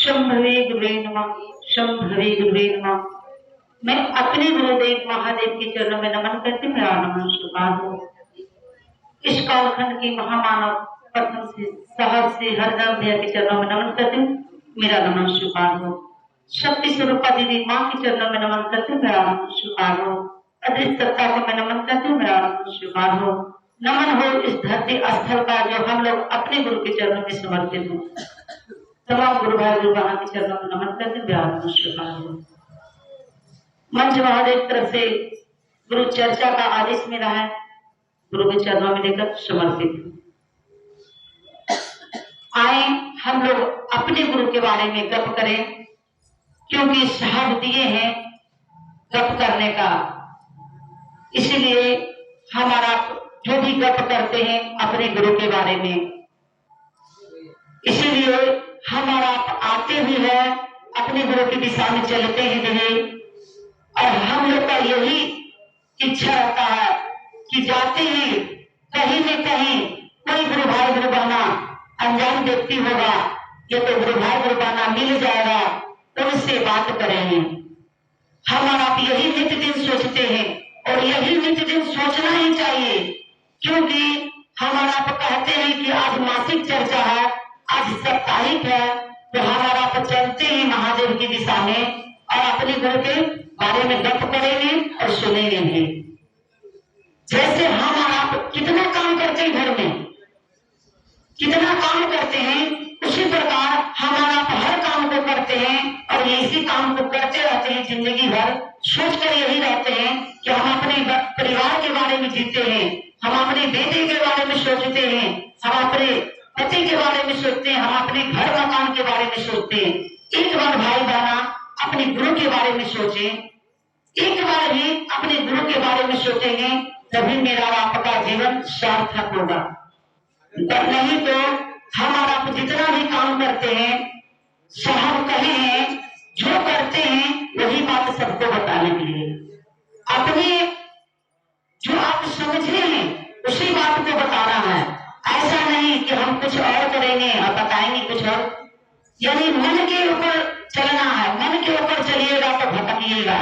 शंभवे गुरुवे नमः। शंभवे गुरुवे नमः। मैं अपने गुरुदेव महादेव के चरणों में नमन करती हूँ। मेरा नमन स्वीकार हो। इस कालखंड की महामानव प्रथम से सहज से हरदम भैया के चरणों में नमन करती हूँ। मेरा नमन स्वीकार हो। शक्ति स्वरूपा दीदी माँ के चरणों में नमन करती हूँ। मेरा नमन स्वीकार हो। अदृश्य सत्ता को मैं नमन करती हूँ। मेरा नमन स्वीकार हो। नमन हो इस धरती स्थल का जो हम लोग अपने गुरु के चरणों में समर्पित हो। तमाम गुरु भाई गुरु बहन के चरणों में नमन करते हुए नमन स्वीकार हो। मंच महादेव तरफ से गुरु चर्चा का आदेश मिला है। गुरु के चरणों में लेकर समर्पित आए हम लोग अपने गुरु के बारे में गप करें, क्योंकि साहब दिए हैं गप करने का। इसलिए हमारा जो भी गप करते हैं अपने गुरु के बारे में, इसीलिए हमारा आते भी है अपने गुरु की दिशा में चलते हैं धीरे। और हम लोग का यही इच्छा रहता है कि जाते ही कहीं न कहीं कोई गुरु भाई गुरु बहना अनजान व्यक्ति होगा, ये तो गुरु भाई गुरु बहना मिल जाएगा तो उससे बात करेंगे। हमारा यही नित्य दिन सोचते हैं और यही नित्य दिन सोचना ही चाहिए, क्योंकि हमारा कहते हैं कि आज मासिक चर्चा है, आज साप्ताहिक है, तो हमारा तो चलते ही महादेव की दिशा में और अपने गुरु के बारे में गप करेंगे और सुनेंगे भी। जैसे हमारा कितना काम करते हैं घर में, कितना काम करते हैं, उसी प्रकार हमारा हर काम को करते हैं और इसी काम को करते रहते हैं जिंदगी भर। सोचकर यही रहते हैं कि हम अपने परिवार के बारे में जीते हैं, हम अपने बेटे के बारे में सोचते हैं, हम अपने पति के बारे में सोचते हैं, हम अपने घर मकान के बारे में सोचते हैं। एक बार भाई बहना अपने गुरु के बारे में सोचे, एक बार भी अपने गुरु के बारे में सोचेंगे तभी मेरा आपका जीवन सार्थक होगा। नहीं तो हमारा जितना भी काम करते हैं, साहब कहे हैं जो करते हैं वही बात सबको बताने के लिए, अपने जो आप समझे हैं उसी बात को बताना है। ऐसा नहीं कि हम कुछ और करेंगे और बताएंगे कुछ और। यानी मन के ऊपर चलना है, मन के ऊपर चलिएगा तो भटकिएगा।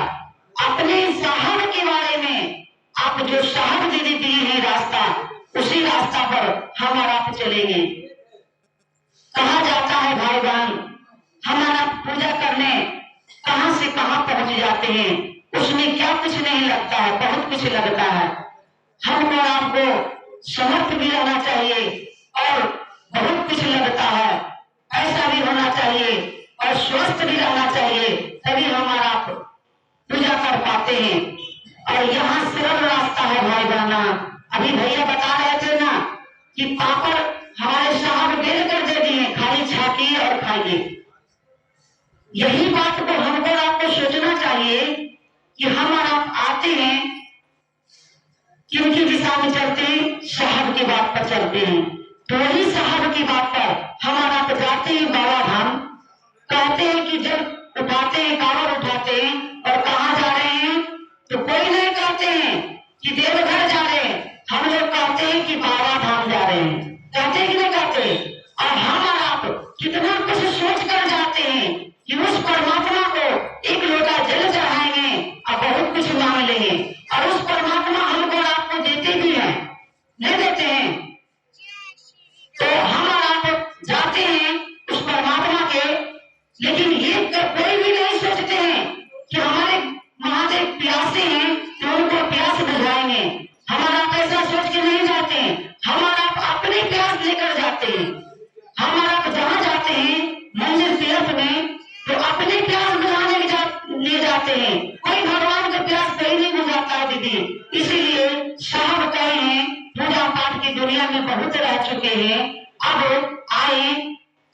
अपने साहब के बारे में आप जो साहब दीदी दी है रास्ता, उसी रास्ता पर हमारा चलेंगे। कहा जाता है भाई बहन, हमारा पूजा करने कहां से कहां पहुंच जाते हैं, उसमें क्या कुछ नहीं लगता है, बहुत कुछ लगता है। हमको आपको समर्थ भी रहना चाहिए और बहुत कुछ लगता है, ऐसा भी होना चाहिए और स्वस्थ भी रहना चाहिए, तभी हमारा पूजा कर पाते हैं। और यहाँ सरल रास्ता है भाई बहना। अभी भैया बता रहे थे ना कि पापड़ हमारे साहब बेल कर दे दिए, खाली छाकिए और खाइए। यही बात को हमको आपको सोचना चाहिए कि हमारा आते हैं किनकी दिशा में चलते हैं, साहब की बात पर चलते हैं। तो वही साहब की बात पर हमारा तो जाते हैं बाबा धाम, कहते हैं कि जब उठाते हैं कावड़ उठाते हैं और कहाँ जा रहे हैं, तो कोई नहीं कहते हैं कि देवघर जा रहे हैं, हम लोग कहते हैं कि बाबा धाम जा रहे हैं। कहते हैं कि नहीं कहते? और हमारा कितना कुछ सोच कर जाते हैं कि उस परमात्मा को एक लोटा जल चढ़ाएंगे और बहुत कुछ मांग लेंगे, और उस परमात्मा हमको आपको देते भी हैं, नहीं देते हैं। तो हम आप जाते हैं उस परमात्मा के, लेकिन ये कोई भी नहीं सोचते हैं कि हमारे महादेव प्यासे हैं तो उनको प्यास बुझाएंगे। हमारा पैसा सोच के नहीं जाते हैं, हमारा अपने प्यास लेकर जाते हैं। हमारा जहाँ जाते हैं मंदिर तीर्थ में तो अपने प्यास बुझाने ले जाते हैं, कोई भगवान का प्यास कहीं नहीं बुझाता है दीदी। इसीलिए साहब कहे हैं पूजा पाठ की दुनिया में बहुत रह चुके हैं, अब आए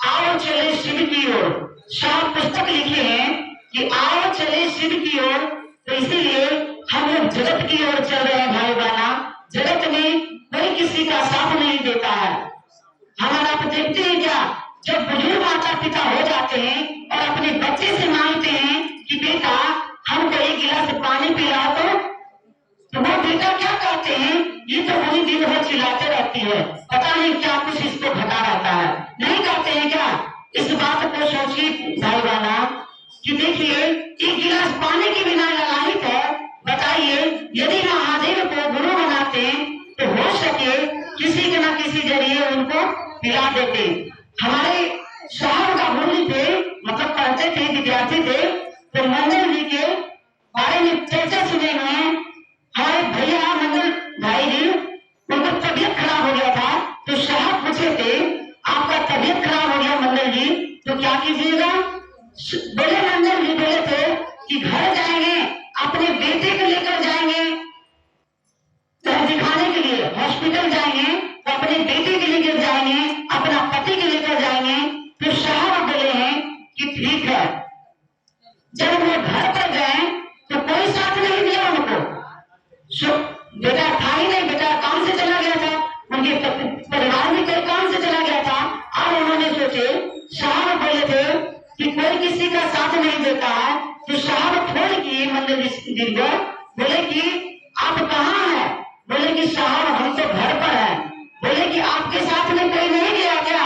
आओ चले शिव की ओर। साहब पुस्तक लिखे हैं कि आओ चले शिव की ओर, तो इसीलिए हम लोग जगत की ओर चल रहे हैं भाई बहना। जगत में कोई किसी का साथ नहीं देता है। हमारा आप देखते हैं क्या, जब बुजुर्ग माता पिता हो जाते हैं और अपने बच्चे से मांगते हैं कि बेटा हमको एक गिलास पानी पिलाओ, तो वो बेटा क्या कहते हैं, ये तो पूरी दिन भर चिल्लाते रहती है, पता नहीं क्या कुछ इसको घटा रहता है। नहीं कहते हैं क्या? इस बात को सोचिए भाई बहना कि देखिए एक गिलास पानी के बिना ललाहित है। बताइए यदि महादेव को गुरु बनाते तो हो सके किसी के ना किसी जरिए उनको पिला देते। हमारे साहब का गुरु थे, मतलब पढ़ते थे, विद्यार्थी थे, तो मंदिर जी के बारे में चर्चा सुने हुए हमारे भैया मंदिर भाई जी, उनको तबियत खराब हो गया था। तो साहब पूछे थे आपका तबियत खराब हो गया मंदिर जी, तो क्या कीजिएगा? बोले मंदिर जी बोले थे कि घर जाएंगे, अपने बेटे को लेकर जाएंगे दिखाने के लिए, हॉस्पिटल जाएंगे तो अपने बेटे के लेकर जाएंगे, अपना पति के लेकर जाएंगे। तो साहब बोले हैं कि ठीक है। जब वो घर पर गए तो कोई साथ नहीं दिया उनको। बेटा था ही नहीं, बेटा काम से चला गया था, उनके परिवार में कोई काम से चला गया था। और उन्होंने सोचे, साहब बोले थे कि कोई किसी का साथ नहीं देता है। तो साहब फोन किए मंदिर जी को, बोले कि आप कहाँ हैं? बोले कि साहब हम तो घर पर हैं। बोले कि आपके साथ में कोई नहीं गया क्या?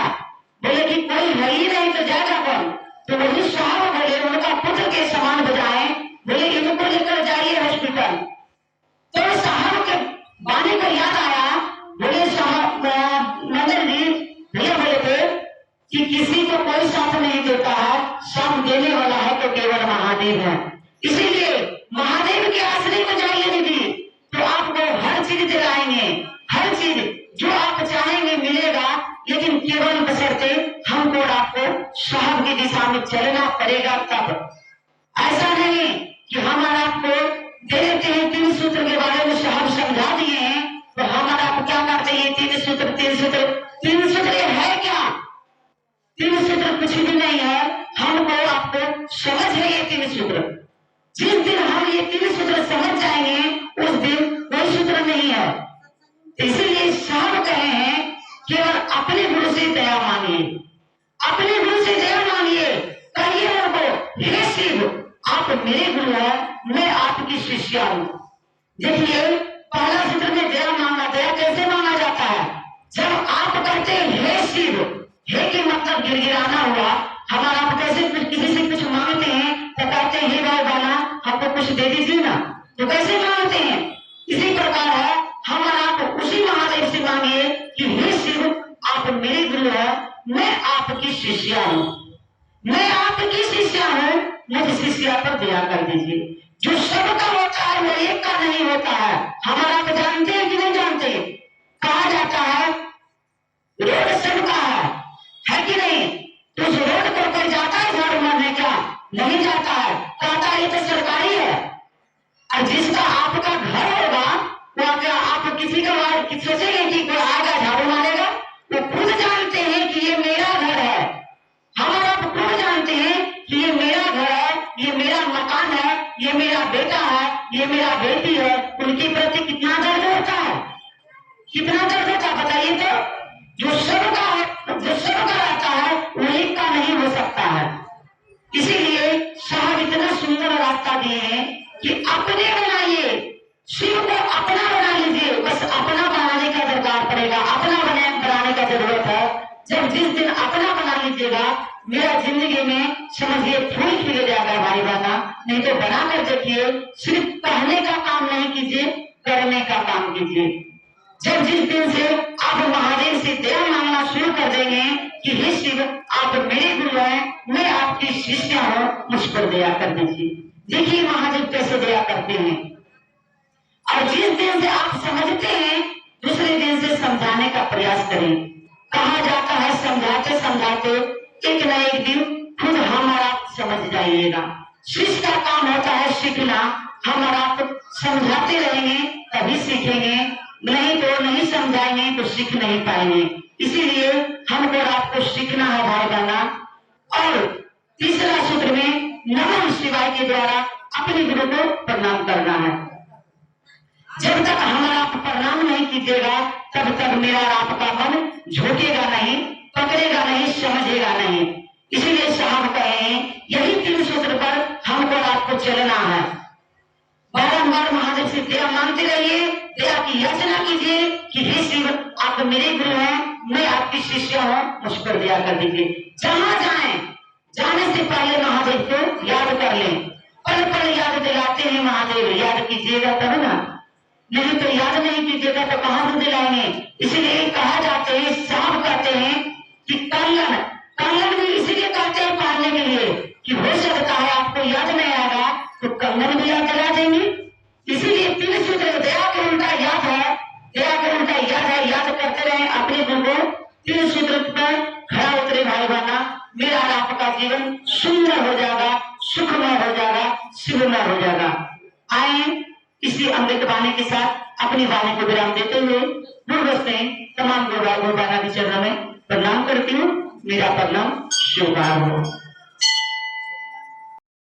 बोले कि कोई है ही नहीं तो जाएगा कौन? तो वही साहब बोले उनका पुत्र के समान बजाए, बोले इनको लेकर जाइए हॉस्पिटल। तो साहब के बाने को याद आया, बोले साहब मंदिर जी भैया बोले थे कि किसी को कोई साथ नहीं देता है, सब देने वाला है तो केवल महादेव है। इसीलिए महादेव के आश्रय में जाइए दीदी, तो आपको हर चीज दिलाएंगे, हर चीज जो आप चाहेंगे मिलेगा। लेकिन केवल बशर्ते हमको और आपको साहब की दिशा में चलना पड़ेगा। तब ऐसा नहीं कि हम आपको दे देते हैं 3 सूत्र के बारे में साहब समझा दिए हैं, तो हम आपको क्या करते हैं 3 सूत्र 3 सूत्र 3 सूत्र है क्या? 3 सूत्र कुछ भी नहीं है। हमको आपको समझ है ये 3 सूत्र। जिस दिन हम ये 3 सूत्र समझ जाएंगे उस दिन कोई सूत्र नहीं है। इसीलिए साहब कहे हैं केवल अपने गुरु से दया मांगिए, अपने गुरु से दया मांगिए। कहिए उनको, हे शिव आप मेरे गुरु हैं, मैं आपकी शिष्या हूँ। देखिए पहला सूत्र में दया मांगना, दया कैसे मांगा जाता है? जब आप कहते हैं हे शिव, हे के मतलब गिड़गिड़ाना हुआ। हमारा आप कैसे किसी से कुछ मांगते हैं तो कहते हैं हे भाई बहना हमको कुछ दे दीजिए ना, तो कैसे मांगते हैं? इसी प्रकार है, हमारा आप उसी महादेव से मांगिए कि हे शिव आप मेरे गुरु हैं, मैं आपकी शिष्या हूँ, मैं आपकी शिष्या हूँ, मुझे शिष्या पर दया कर दीजिए। जो सबका होता है वो एक का नहीं होता है। हमारा आप जानते हैं कि नहीं जानते? कहा जाता है रोड सबका है कि नहीं? तो उस रोड पर कोई जाता है झाड़ू मारने? क्या नहीं जाता है, कहता है ये तो सरकारी है। और जिसका आपका घर होगा वो क्या आप किसी का सोचेंगे कि कोई आएगा झाड़ू मारेगा? वो खुद जानते हैं कि ये मेरा घर है। हम आप खुद जानते हैं कि ये मेरा घर है, ये मेरा मकान है, ये मेरा बेटा है, ये मेरा बेटी है। उनके प्रति कितना दर्द होता है, कितना दर्द होता है बताइए तो। जो सबका रहता है वो एक का नहीं हो सकता है। इसीलिए साहब इतना सुंदर रास्ता दिए हैं कि अपने बनाइए, शिव को अपना बना लीजिए। बस अपना बनाने का दरकार पड़ेगा, अपना बनाने का जरूरत है। जब जिस दिन अपना बना लीजिएगा, मेरा जिंदगी में समझिए फूल खिल जाएगा भाई बहना। नहीं तो बना कर देखिए, सिर्फ कहने का काम नहीं कीजिए, करने का काम कीजिए। जब जिस दिन से आप महादेव से दया मांगना शुरू कर देंगे कि हे शिव आप मेरे गुरु हैं, मैं आपकी शिष्या हूँ, मुझ पर दया कर दीजिए। देखिए महादेव कैसे दया करते हैं। और जिस दिन से आप समझते हैं, दूसरे दिन से समझाने का प्रयास करें। कहा जाता है समझाते समझाते एक न एक दिन खुद हमारा समझ जाइएगा। शिष्य का काम होता है सीखना। हमारा समझाते रहेंगे तभी सीखेंगे, नहीं तो नहीं समझाएंगे तो सीख नहीं पाएंगे। इसीलिए हमको आपको सीखना है भाई बहना। और तीसरा सूत्र में नमः शिवाय के द्वारा अपने गुरु को प्रणाम करना है। जब तक हमारा आप प्रणाम नहीं कीजिएगा तब तक मेरा आपका मन झुकेगा नहीं, पकड़ेगा नहीं, समझेगा नहीं। इसीलिए साहब कहे यही 3 सूत्र पर हमको आपको चलना है। बारंबार महादेव से दया मांगते रहिए, दया की याचना कीजिए कि हे शिव आप आप मेरे गुरु हैं, मैं आपकी शिष्य हूँ, मुझ पर दया कर दीजिए। जहां जाएं, जाने से पहले महादेव को याद कर लें। पल पल याद दिलाते हैं महादेव, याद कीजिएगा तब ना, नहीं तो याद नहीं कीजिएगा तो कहां से दिलाएंगे। इसलिए कहा जाते हैं, साहब कहते हैं कि कंगन, कंगन भी इसीलिए कहते हैं पहनने के लिए कि हो सकता है आपको याद नहीं आएगा तो कंगन भी याद दिला देंगे। इसीलिए तीन सूत्र दया के उल्टा याद है, दया के उल्टा याद है, याद करते रहे अपने गुरु को। तीन सूत्र पर खड़ा उतरे भाई बहना, मेरा और आपका जीवन सुंदर हो जाएगा, सुखमय हो जाएगा, शिवमय हो जाएगा। आए इसी अमृत वाणी के साथ अपनी वाणी को विराम देते हुए पूर्व से तमाम गुरु भाई बहना के चरणों में प्रणाम करती हूँ। मेरा प्रणाम स्वीकार हो।